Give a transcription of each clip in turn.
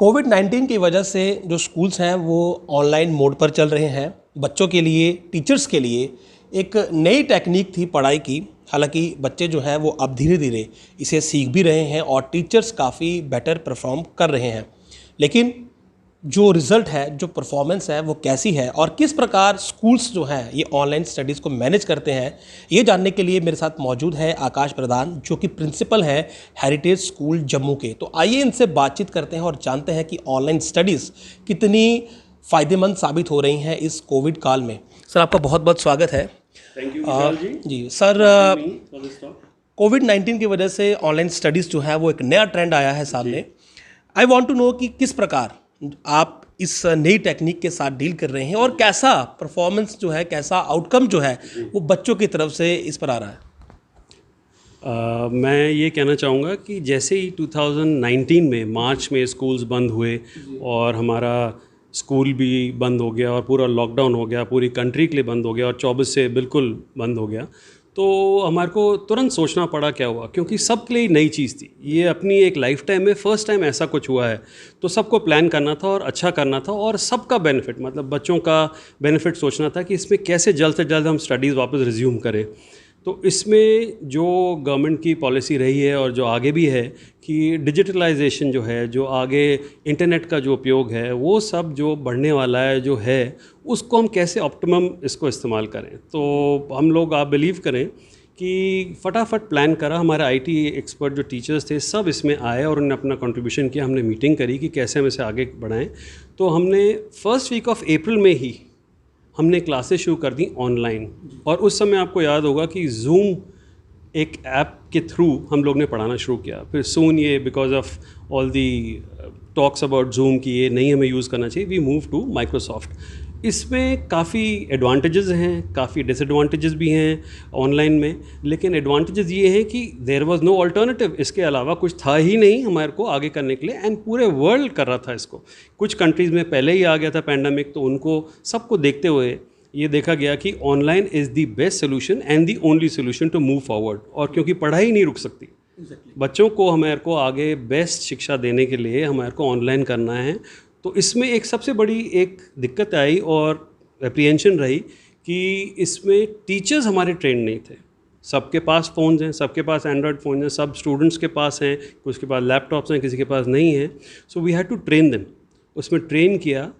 कोविड-19 की वजह से जो स्कूल्स हैं वो ऑनलाइन मोड पर चल रहे हैं। बच्चों के लिए, टीचर्स के लिए एक नई टेक्निक थी पढ़ाई की। हालांकि बच्चे जो हैं वो अब धीरे धीरे इसे सीख भी रहे हैं और टीचर्स काफ़ी बेटर परफॉर्म कर रहे हैं। लेकिन जो रिज़ल्ट है, जो परफॉर्मेंस है वो कैसी है और किस प्रकार स्कूल्स जो हैं ये ऑनलाइन स्टडीज़ को मैनेज करते हैं, ये जानने के लिए मेरे साथ मौजूद है आकाश प्रधान, जो कि प्रिंसिपल हैं हेरिटेज स्कूल जम्मू के। तो आइए इनसे बातचीत करते हैं और जानते हैं कि ऑनलाइन स्टडीज़ कितनी फ़ायदेमंद साबित हो रही हैं इस कोविड काल में। सर, आपका बहुत बहुत स्वागत है। Thank you Vishal ji. जी सर, कोविड-19 की वजह से ऑनलाइन स्टडीज़ जो है वो एक नया ट्रेंड आया है सामने। आई वांट टू नो कि किस प्रकार आप इस नई टेक्निक के साथ डील कर रहे हैं और कैसा परफॉर्मेंस जो है, कैसा आउटकम जो है वो बच्चों की तरफ से इस पर आ रहा है। मैं ये कहना चाहूँगा कि जैसे ही 2019 में मार्च में स्कूल्स बंद हुए और हमारा स्कूल भी बंद हो गया और पूरा लॉकडाउन हो गया, पूरी कंट्री के लिए बंद हो गया और 24 से बिल्कुल बंद हो गया, तो हमारे को तुरंत सोचना पड़ा क्या हुआ, क्योंकि सबके लिए नई चीज़ थी। ये अपनी एक लाइफ टाइम में फ़र्स्ट टाइम ऐसा कुछ हुआ है, तो सबको प्लान करना था और अच्छा करना था और सबका बेनिफिट, मतलब बच्चों का बेनिफिट सोचना था कि इसमें कैसे जल्द से जल्द हम स्टडीज़ वापस रिज्यूम करें। तो इसमें जो गवर्नमेंट की पॉलिसी रही है और जो आगे भी है कि डिजिटलाइजेशन जो है, जो आगे इंटरनेट का जो उपयोग है, वो सब जो बढ़ने वाला है जो है, उसको हम कैसे ऑप्टिमम इसको इस्तेमाल करें। तो हम लोग, आप बिलीव करें कि फटाफट प्लान करा, हमारे आईटी एक्सपर्ट जो टीचर्स थे सब इसमें आए और उन्होंने अपना कंट्रीब्यूशन किया। हमने मीटिंग करी कि कैसे हम इसे आगे बढ़ाएं। तो हमने फर्स्ट वीक ऑफ अप्रैल में ही हमने क्लासेस शुरू कर दी ऑनलाइन। और उस समय आपको याद होगा कि जूम एक ऐप के थ्रू हम लोग ने पढ़ाना शुरू किया। फिर सून ये because of all the talks about zoom कि ये नहीं हमें यूज़ करना चाहिए, वी मूव टू माइक्रोसॉफ्ट। इसमें काफ़ी एडवांटेजेस हैं, काफ़ी डिसएडवांटेजेस भी हैं ऑनलाइन में। लेकिन एडवांटेजेस ये हैं कि देयर वाज नो अल्टरनेटिव, इसके अलावा कुछ था ही नहीं हमारे को आगे करने के लिए। एंड पूरे वर्ल्ड कर रहा था इसको। कुछ कंट्रीज़ में पहले ही आ गया था पैंडमिक, तो उनको सबको देखते हुए ये देखा गया कि online is the best solution and the only solution to move forward. और क्योंकि पढ़ाई नहीं रुक सकती, बच्चों को हमारे को आगे बेस्ट शिक्षा देने के लिए हमारे को ऑनलाइन करना है। तो इसमें एक सबसे बड़ी एक दिक्कत आई और एप्रीहेंशन रही कि इसमें टीचर्स हमारे ट्रेन नहीं थे। सबके पास फ़ोन्स हैं, सबके पास एंड्रॉयड फ़ोन हैं, सब स्टूडेंट्स के पास हैं, कुछ के पास लैपटॉप्स हैं, किसी के पास नहीं है। So we had to train them. उसमें ट्रेन किया।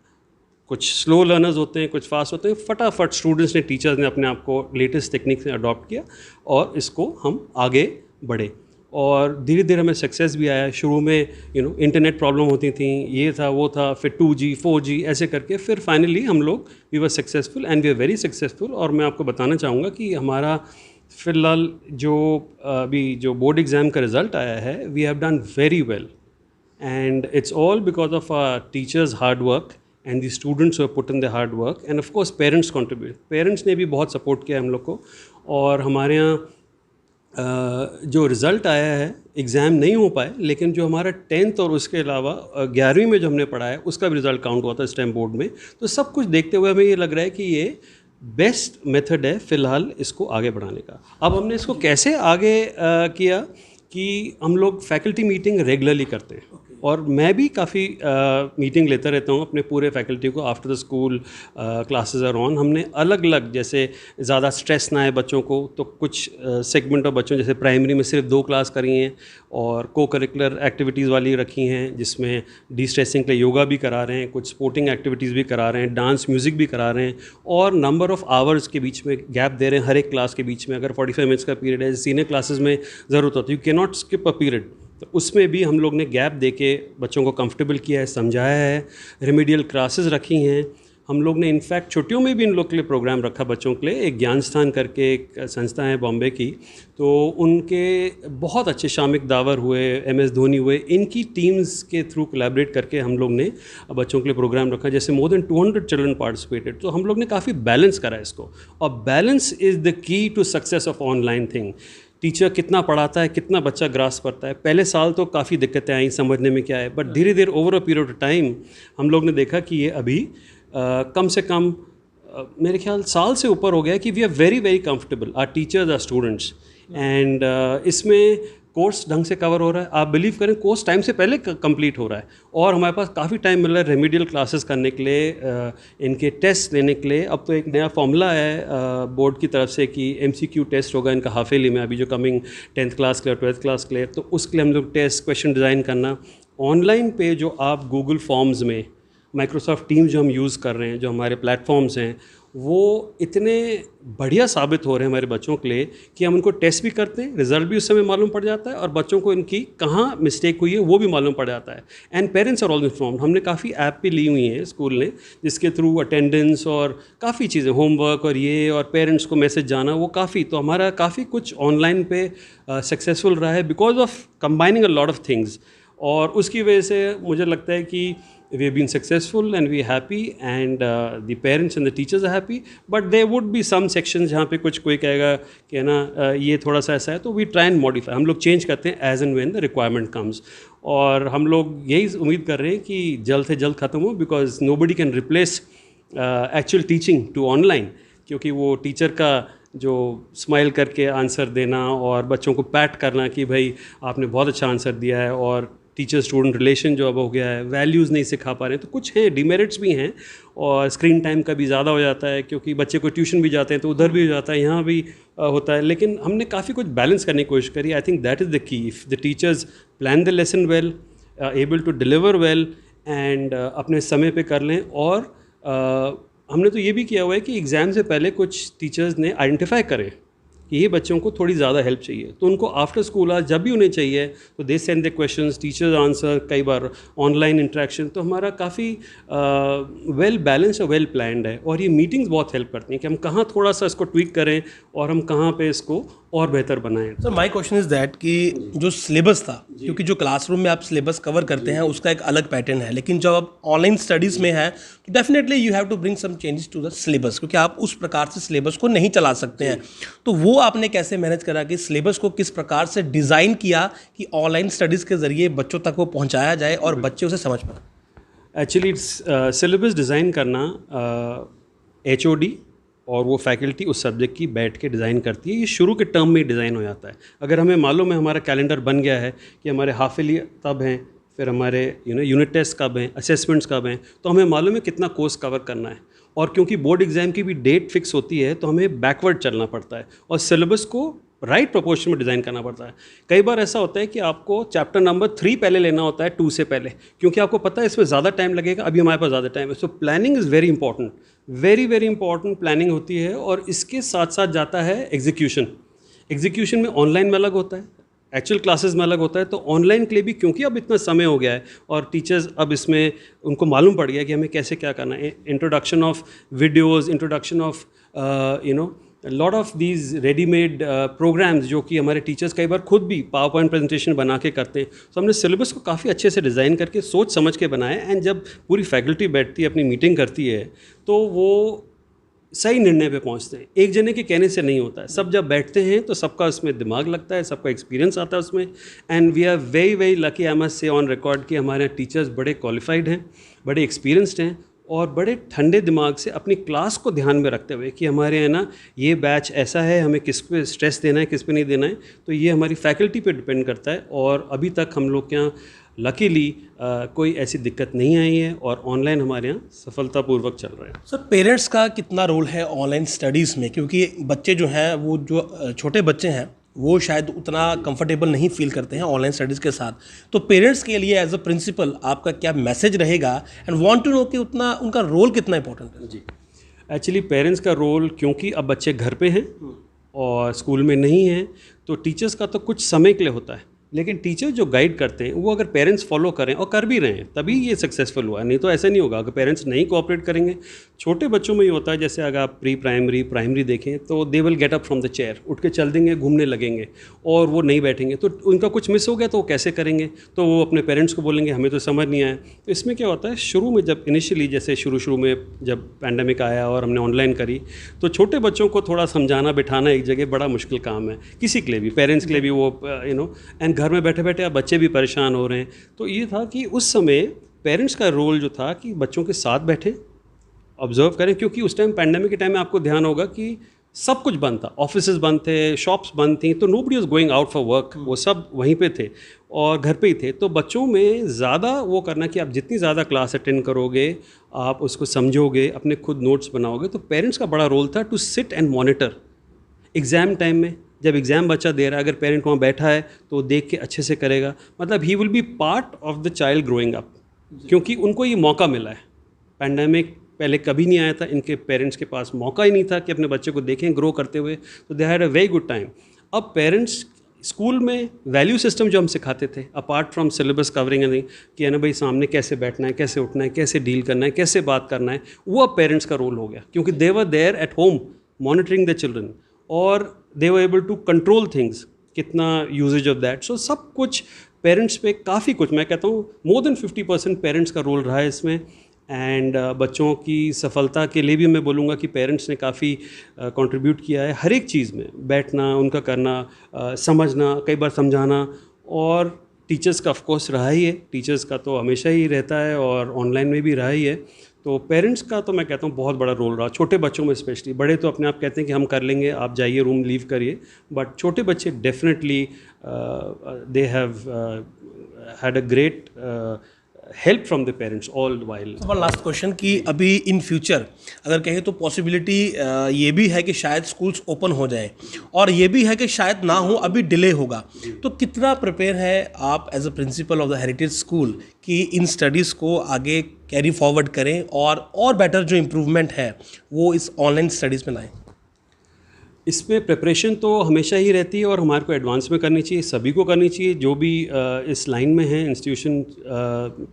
कुछ स्लो लर्नर्स होते हैं, कुछ फास्ट होते हैं। फटाफट स्टूडेंट्स ने, टीचर्स ने अपने आप को लेटेस्ट टेक्निक से अडॉप्ट किया और इसको हम आगे बढ़े। और धीरे धीरे हमें सक्सेस भी आया। शुरू में इंटरनेट प्रॉब्लम होती थी, ये था वो था, फिर 2G 4G ऐसे करके फिर फाइनली हम लोग we were successful and we are very successful. और मैं आपको बताना चाहूँगा कि हमारा फ़िलहाल जो अभी जो बोर्ड एग्ज़ाम का रिज़ल्ट आया है, we have done very well and it's all because of teachers hard work and the students who have put in the hard work and of course parents contribute. Parents ने भी बहुत support किया हम लोग को। और हमारे यहाँ जो रिज़ल्ट आया है, एग्ज़ाम नहीं हो पाए, लेकिन जो हमारा 10th और उसके अलावा 11वीं में जो हमने पढ़ा है उसका भी रिज़ल्ट काउंट हुआ था स्टेम बोर्ड में। तो सब कुछ देखते हुए हमें ये लग रहा है कि ये बेस्ट मेथड है फ़िलहाल इसको आगे बढ़ाने का। अब हमने इसको कैसे आगे किया कि हम लोग फैकल्टी मीटिंग रेगुलरली करते हैं और मैं भी काफ़ी मीटिंग लेता रहता हूँ अपने पूरे फैकल्टी को। After the school classes are on, हमने अलग अलग, जैसे ज़्यादा स्ट्रेस ना आए बच्चों को, तो कुछ सेगमेंट ऑफ बच्चों, जैसे प्राइमरी में सिर्फ 2 क्लास करी हैं और को करिकुलर एक्टिविटीज़ वाली रखी हैं, जिसमें डी स्ट्रेसिंग के लिए योगा भी करा रहे हैं, कुछ स्पोर्टिंग एक्टिविटीज़ भी करा रहे हैं, डांस म्यूज़िक भी करा रहे हैं। और नंबर ऑफ़ आवर्स के बीच में गैप दे रहे हैं हर एक क्लास के बीच में। अगर 45 मिनट्स का पीरियड है, सीनियर क्लासेस में ज़रूरत होती है, you can not skip a period, तो उसमें भी हम लोग ने गैप देके बच्चों को कंफर्टेबल किया है, समझाया है। रेमेडियल क्लासेस रखी हैं हम लोग ने। इनफैक्ट छुट्टियों में भी इन लोग के लिए प्रोग्राम रखा बच्चों के लिए। एक ज्ञान स्थान करके एक संस्था है बॉम्बे की, तो उनके बहुत अच्छे शामिक दावर हुए, MS धोनी हुए, इनकी टीम्स के थ्रू कोलैबोरेट करके हम लोग ने बच्चों के लिए प्रोग्राम रखा, जैसे मोर देन 200 चिल्ड्रन पार्टिसिपेटेड। तो हम लोग ने काफ़ी बैलेंस करा इसको। और balance is the key to success of online thing. Teacher कितना पढ़ाता है, कितना बच्चा ग्रास करता है। पहले साल तो काफ़ी दिक्कतें आई समझने में क्या है, बट धीरे धीरे over a period of time हम लोग ने देखा कि ये अभी कम से कम मेरे ख्याल साल से ऊपर हो गया कि we are very very comfortable, our teachers, our students. And इसमें कोर्स ढंग से कवर हो रहा है, आप बिलीव करें कोर्स टाइम से पहले कंप्लीट हो रहा है, और हमारे पास काफ़ी टाइम मिल रहा है रेमेडियल क्लासेस करने के लिए, इनके टेस्ट लेने के लिए। अब तो एक नया फॉर्मूला है बोर्ड की तरफ से कि MCQ टेस्ट होगा इनका हाफ ईयरली में, अभी जो कमिंग 10th क्लास के लिए 12th क्लास के लिए, तो उसके लिए हम लोग टेस्ट क्वेश्चन डिज़ाइन करना ऑनलाइन पे, जो आप गूगल फॉर्म्स में, माइक्रोसॉफ्ट टीम्स जो हम यूज़ कर रहे हैं, जो हमारे प्लेटफॉर्म्स हैं, वो इतने बढ़िया साबित हो रहे हैं हमारे बच्चों के लिए कि हम उनको टेस्ट भी करते हैं, रिजल्ट भी उस समय मालूम पड़ जाता है, और बच्चों को इनकी कहाँ मिस्टेक हुई है वो भी मालूम पड़ जाता है। And parents are all informed. हमने काफ़ी ऐप भी ली हुई हैं स्कूल ने, जिसके थ्रू अटेंडेंस और काफ़ी चीज़ें, होमवर्क और ये, और पेरेंट्स को मैसेज जाना, वो काफ़ी, तो हमारा काफ़ी कुछ ऑनलाइन पे सक्सेसफुल रहा है because of combining a lot of things. और उसकी वजह से मुझे लगता है कि we have been successful and we are happy, and the parents and the teachers are happy, but there would be some sections जहाँ पे कुछ कोई कहेगा कि ना ये थोड़ा सा ऐसा है, तो we try and modify, हम लोग चेंज करते हैं as and when the requirement comes। और हम लोग यही उम्मीद कर रहे हैं कि जल्द से जल्द ख़त्म हो, because nobody can replace actual teaching to online, क्योंकि वो टीचर का जो स्माइल करके आंसर देना और बच्चों को पैट करना कि भाई आपने बहुत अच्छा आंसर दिया है, और टीचर स्टूडेंट रिलेशन जो अब हो गया है, वैल्यूज़ नहीं सिखा पा रहे हैं, तो कुछ हैं डिमेरिट्स भी हैं, और स्क्रीन टाइम का भी ज़्यादा हो जाता है, क्योंकि बच्चे को ट्यूशन भी जाते हैं तो उधर भी हो जाता है, यहाँ भी होता है। लेकिन हमने काफ़ी कुछ बैलेंस करने की कोशिश करी। I think that is the key. If the teachers plan the lesson well, able to deliver well, and अपने समय पे कर लें। और हमने तो ये भी किया हुआ है कि एग्ज़ाम से पहले कुछ टीचर्स ने आइडेंटिफाई करें कि ये बच्चों को थोड़ी ज़्यादा हेल्प चाहिए, तो उनको आफ्टर स्कूल आज जब भी उन्हें चाहिए तो they send the questions, teachers answer, कई बार ऑनलाइन इंटरेक्शन। तो हमारा काफ़ी वेल बैलेंस और वेल प्लान्ड है, और ये मीटिंग्स बहुत हेल्प करती हैं कि हम कहाँ थोड़ा सा इसको ट्वीक करें और हम कहाँ पे इसको और बेहतर बनाएं। Sir my question is that कि जो सिलेबस था, क्योंकि जो क्लासरूम में आप सिलेबस कवर करते हैं उसका एक अलग पैटर्न है, लेकिन जब आप ऑनलाइन स्टडीज़ में है तो definitely you have to bring some changes to the syllabus, क्योंकि आप उस प्रकार से सिलेबस को नहीं चला सकते हैं। तो वो आपने कैसे मैनेज करा कि सिलेबस को किस प्रकार से डिज़ाइन किया कि ऑनलाइन स्टडीज़ के ज़रिए बच्चों तक वो पहुँचाया जाए और बच्चे उसे समझ पाए? एक्चुअली सिलेबस डिज़ाइन करना HOD और वो फैकल्टी उस सब्जेक्ट की बैठ के डिज़ाइन करती है। ये शुरू के टर्म में डिज़ाइन हो जाता है। अगर हमें मालूम है, हमारा कैलेंडर बन गया है कि हमारे हाफ ईयरली तब हैं, फिर हमारे यूनिट टेस्ट कब हैं, असेसमेंट्स कब हैं, तो हमें मालूम है कितना कोर्स कवर करना है। और क्योंकि बोर्ड एग्ज़ाम की भी डेट फिक्स होती है, तो हमें बैकवर्ड चलना पड़ता है और सिलेबस को राइट प्रोपोर्शन में डिज़ाइन करना पड़ता है। कई बार ऐसा होता है कि आपको चैप्टर नंबर 3 पहले लेना होता है 2 से पहले, क्योंकि आपको पता है इसमें ज़्यादा टाइम लगेगा, अभी हमारे पास ज़्यादा टाइम है। So planning is very important, very very important planning होती है। और इसके साथ साथ जाता है एग्जीक्यूशन। एग्जीक्यूशन में ऑनलाइन में अलग होता है, एक्चुअल क्लासेस में अलग होता है। तो ऑनलाइन के लिए भी, क्योंकि अब इतना समय हो गया है और टीचर्स अब इसमें उनको मालूम पड़ गया कि हमें कैसे क्या करना है, introduction of videos, introduction of lot of these readymade programmes, जो कि हमारे टीचर्स कई बार खुद भी पावर पॉइंट प्रेजेंटेशन बना के करते हैं। तो हमने सिलेबस को काफ़ी अच्छे से डिज़ाइन करके सोच समझ के बनाया। एंड जब पूरी फैकल्टी बैठती है, अपनी मीटिंग करती है, तो वो सही निर्णय पे पहुंचते हैं। एक जने के कहने से नहीं होता है, सब जब बैठते हैं तो सबका उसमें दिमाग लगता है, सबका एक्सपीरियंस आता है उसमें। And we are very very lucky, I must say on record, कि हमारे टीचर्स बड़े क्वालिफाइड हैं, बड़े एक्सपीरियंसड हैं, और बड़े ठंडे दिमाग से अपनी क्लास को ध्यान में रखते हुए कि हमारे यहाँ ना ये बैच ऐसा है, हमें किस पे स्ट्रेस देना है, किस पे नहीं देना है, तो ये हमारी फैकल्टी पे डिपेंड करता है। और अभी तक हम लोग के यहाँ लकीली कोई ऐसी दिक्कत नहीं आई है और ऑनलाइन हमारे यहाँ सफलतापूर्वक चल रहा है। सर पेरेंट्स का कितना रोल है ऑनलाइन स्टडीज़ में, क्योंकि बच्चे जो हैं वो जो छोटे बच्चे हैं वो शायद उतना कंफर्टेबल नहीं फील करते हैं ऑनलाइन स्टडीज़ के साथ। तो पेरेंट्स के लिए एज अ प्रिंसिपल आपका क्या मैसेज रहेगा, एंड वांट टू नो कि उतना उनका रोल कितना इंपॉर्टेंट है? जी, एक्चुअली पेरेंट्स का रोल, क्योंकि अब बच्चे घर पे हैं और स्कूल में नहीं हैं, तो टीचर्स का तो कुछ समय के लिए होता है, लेकिन टीचर जो गाइड करते हैं वो अगर पेरेंट्स फॉलो करें और कर भी रहे हैं तभी ये सक्सेसफुल हुआ, नहीं तो ऐसा नहीं होगा अगर पेरेंट्स नहीं कोऑपरेट करेंगे। छोटे बच्चों में ये होता है, जैसे अगर आप प्री प्राइमरी प्राइमरी देखें तो they will get up from the chair, उठ के चल देंगे, घूमने लगेंगे और वो नहीं बैठेंगे, तो उनका कुछ मिस हो गया तो वो कैसे करेंगे, तो वो अपने पेरेंट्स को बोलेंगे हमें तो समझ नहीं आया। तो इसमें क्या होता है, शुरू में जब इनिशियली जैसे शुरू में जब पैंडेमिक आया और हमने ऑनलाइन करी, तो छोटे बच्चों को थोड़ा समझाना बिठाना एक जगह बड़ा मुश्किल काम है, किसी के लिए भी, पेरेंट्स के लिए भी, वो एंड घर में बैठे बैठे अब बच्चे भी परेशान हो रहे हैं। तो ये था कि उस समय पेरेंट्स का रोल जो था कि बच्चों के साथ बैठे, ऑब्जर्व करें, क्योंकि उस टाइम पैंडेमिक के टाइम में आपको ध्यान होगा कि सब कुछ बंद था, ऑफिसेज बंद थे, शॉप्स बंद थी, तो nobody was going out for work, वो सब वहीं पे थे और घर पे ही थे। तो बच्चों में ज़्यादा वो करना कि आप जितनी ज़्यादा क्लास अटेंड करोगे, आप उसको समझोगे, अपने खुद नोट्स बनाओगे, तो पेरेंट्स का बड़ा रोल था to sit and monitor. Exam time में जब एग्ज़ाम बच्चा दे रहा है, अगर पेरेंट वहाँ बैठा है तो देख के अच्छे से करेगा, मतलब he will be part of the child growing up, क्योंकि उनको ये मौका मिला है। पैंडेमिक पहले कभी नहीं आया था, इनके पेरेंट्स के पास मौका ही नहीं था कि अपने बच्चे को देखें ग्रो करते हुए, तो they had a very good time. अब पेरेंट्स स्कूल में वैल्यू सिस्टम जो हम सिखाते थे, apart from syllabus covering and कि है ना भाई सामने कैसे बैठना है, कैसे उठना है, कैसे डील करना है, कैसे बात करना है, वो अब पेरेंट्स का रोल हो गया, क्योंकि they were there at home monitoring the children और they were able to control things, कितना यूजेज ऑफ दैट। सो सब कुछ पेरेंट्स पे काफ़ी कुछ, मैं कहता हूँ मोर देन 50% पेरेंट्स का रोल रहा है इसमें। एंड बच्चों की सफलता के लिए भी मैं बोलूँगा कि पेरेंट्स ने काफ़ी कंट्रीब्यूट किया है हर एक चीज़ में, बैठना, उनका करना, समझना, कई बार समझाना, और टीचर्स का ऑफ कोर्स रहा ही है, टीचर्स का तो हमेशा ही रहता है और ऑनलाइन में भी रहा ही है। तो पेरेंट्स का तो मैं कहता हूँ बहुत बड़ा रोल रहा, छोटे बच्चों में स्पेशली। बड़े तो अपने आप कहते हैं कि हम कर लेंगे, आप जाइए रूम लीव करिए, बट छोटे बच्चे definitely they have had a great help from the parents all while. Last question कि अभी इन फ्यूचर अगर कहें तो पॉसिबिलिटी ये भी है कि शायद स्कूल्स ओपन हो जाएं, और ये भी है कि शायद ना हो, अभी डिले होगा, तो कितना प्रिपेयर है आप as a principal of the heritage school कि इन स्टडीज़ को आगे कैरी फॉरवर्ड करें और बेटर जो इम्प्रूवमेंट है वो इस ऑनलाइन स्टडीज़ में लाएं? इसमें प्रिपरेशन तो हमेशा ही रहती है और हमारे को एडवांस में करनी चाहिए, सभी को करनी चाहिए, जो भी इस लाइन में हैं, इंस्टीट्यूशन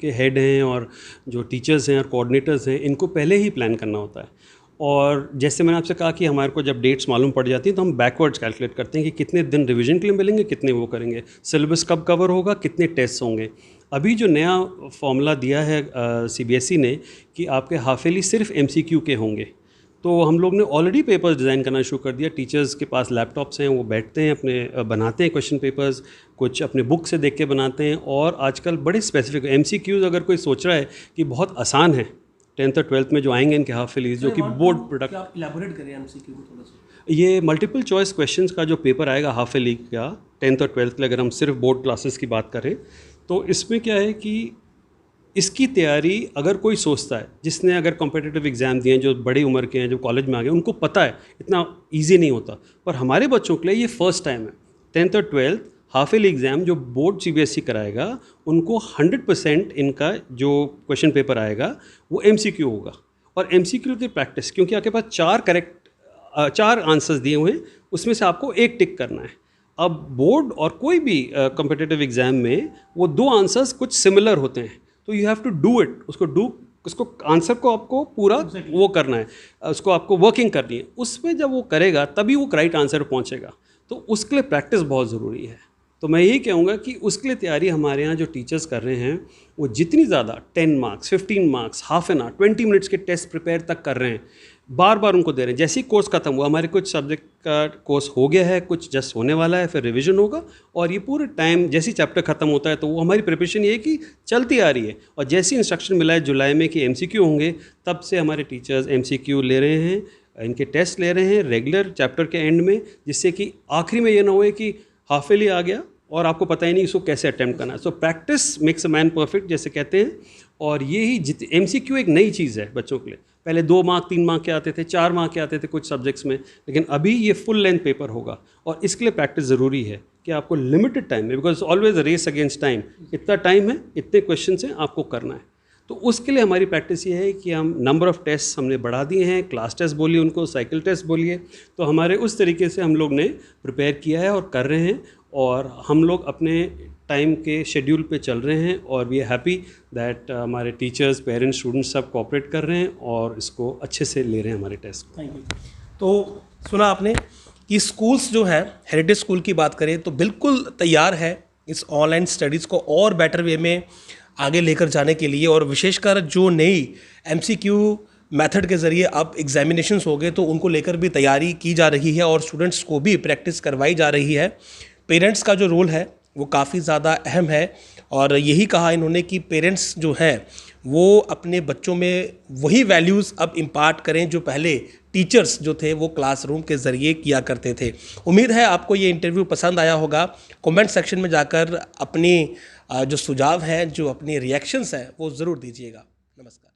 के हेड हैं और जो टीचर्स हैं और कोऑर्डिनेटर्स हैं, इनको पहले ही प्लान करना होता है। और जैसे मैंने आपसे कहा कि हमारे को जब डेट्स मालूम पड़ जाती हैं तो हम बैकवर्ड्स कैलकुलेट करते हैं कि कितने दिन रिवीजन के लिए मिलेंगे, कितने वो करेंगे, सिलेबस कब कवर होगा, कितने टेस्ट होंगे। अभी जो नया फॉर्मूला दिया है CBSE ने कि आपके हाफ ईयरली सिर्फ MCQ के होंगे, तो हम लोग ने ऑलरेडी पेपर्स डिज़ाइन करना शुरू कर दिया। टीचर्स के पास लैपटॉप्स हैं, वो बैठते हैं, अपने बनाते हैं क्वेश्चन पेपर्स, कुछ अपने बुक से देख के बनाते हैं, और आजकल बड़े स्पेसिफिक MCQs अगर कोई सोच रहा है कि बहुत आसान है 10th और 12th में जो आएंगे इनके हाफ ईयरली, जो कि बोर्ड प्रोडक्ट, आप इलैबोरेट करें MCQ को थोड़ा सा। ये मल्टीपल चॉइस क्वेश्चंस का जो पेपर आएगा हाफ ईयरली का 10th और 12th के लिए, अगर हम सिर्फ बोर्ड क्लासेस की बात करें, तो इसमें क्या है कि इसकी तैयारी अगर कोई सोचता है, जिसने अगर कॉम्पिटिटिव एग्ज़ाम दिए हैं, जो बड़ी उम्र के हैं, जो कॉलेज में आ गए, उनको पता है इतना इजी नहीं होता, पर हमारे बच्चों के लिए ये फर्स्ट टाइम है। 10th और 12th हाफ ईयरली एग्ज़ाम जो बोर्ड CBSE कराएगा, उनको 100% इनका जो क्वेश्चन पेपर आएगा वो MCQ होगा, और MCQ की प्रैक्टिस, क्योंकि आपके पास 4 आंसर्स दिए हुए हैं, उसमें से आपको एक टिक करना है। अब बोर्ड और कोई भी कॉम्पिटिटिव एग्ज़ाम में वो 2 आंसर्स कुछ सिमिलर होते हैं, तो you have to do it, उसको आंसर को आपको पूरा वो करना है, उसको आपको वर्किंग करनी है, उसमें जब वो करेगा तभी वो राइट आंसर पर पहुँचेगा। तो उसके लिए प्रैक्टिस बहुत ज़रूरी है। तो मैं यही कहूँगा कि उसके लिए तैयारी हमारे यहाँ जो टीचर्स कर रहे हैं, वो जितनी ज़्यादा 10 marks, 15 marks, half an hour, 20 minutes के टेस्ट प्रिपेयर तक कर रहे हैं, बार बार उनको दे रहे हैं। जैसे ही कोर्स खत्म हुआ, हमारे कुछ सब्जेक्ट का कोर्स हो गया है, कुछ जस्ट होने वाला है, फिर रिवीजन होगा, और ये पूरे टाइम जैसे ही चैप्टर खत्म होता है तो वो हमारी प्रिपरेशन ये है कि चलती आ रही है। और जैसे ही इंस्ट्रक्शन मिला है जुलाई में कि MCQ होंगे, तब से हमारे टीचर्स MCQ ले रहे हैं, इनके टेस्ट ले रहे हैं रेगुलर चैप्टर के एंड में, जिससे कि आखिरी में ये ना होए कि हाफ ईयरली आ गया और आपको पता ही नहीं इसको कैसे अटैम्प्ट करना है। So practice makes a man perfect, जैसे कहते हैं। और यही MCQ एक नई चीज़ है बच्चों के लिए। पहले 2 मार्क 3 मार्क के आते थे, 4 मार्क के आते थे कुछ सब्जेक्ट्स में, लेकिन अभी ये फुल लेंथ पेपर होगा, और इसके लिए प्रैक्टिस ज़रूरी है कि आपको लिमिटेड टाइम में, because always race against time, इतना टाइम है, इतने क्वेश्चन हैं, आपको करना है। तो उसके लिए हमारी प्रैक्टिस ये है कि हम नंबर ऑफ़ टेस्ट हमने बढ़ा दिए हैं, क्लास टेस्ट बोलिए उनको, साइकिल टेस्ट बोलिए, तो हमारे उस तरीके से हम लोग ने प्रिपेयर किया है और कर रहे हैं, और हम लोग अपने टाइम के शेड्यूल पे चल रहे हैं, और वी आर हैप्पी दैट हमारे टीचर्स, पेरेंट्स, स्टूडेंट्स सब कोऑपरेट कर रहे हैं और इसको अच्छे से ले रहे हैं हमारे टेस्ट। Thank you. तो सुना आपने कि स्कूल्स जो है, हेरिटेज स्कूल की बात करें तो बिल्कुल तैयार है इस ऑनलाइन स्टडीज़ को और बेटर वे में आगे लेकर जाने के लिए, और विशेषकर जो नई MCQ मेथड के ज़रिए अब एग्जामिनेशंस हो गए तो उनको लेकर भी तैयारी की जा रही है, और स्टूडेंट्स को भी प्रैक्टिस करवाई जा रही है। पेरेंट्स का जो रोल है वो काफ़ी ज़्यादा अहम है, और यही कहा इन्होंने कि पेरेंट्स जो हैं वो अपने बच्चों में वही वैल्यूज़ अब इम्पार्ट करें जो पहले टीचर्स जो थे वो क्लासरूम के ज़रिए किया करते थे। उम्मीद है आपको ये इंटरव्यू पसंद आया होगा। कमेंट सेक्शन में जाकर अपनी जो सुझाव हैं, जो अपनी रिएक्शंस हैं, वो ज़रूर दीजिएगा। नमस्कार।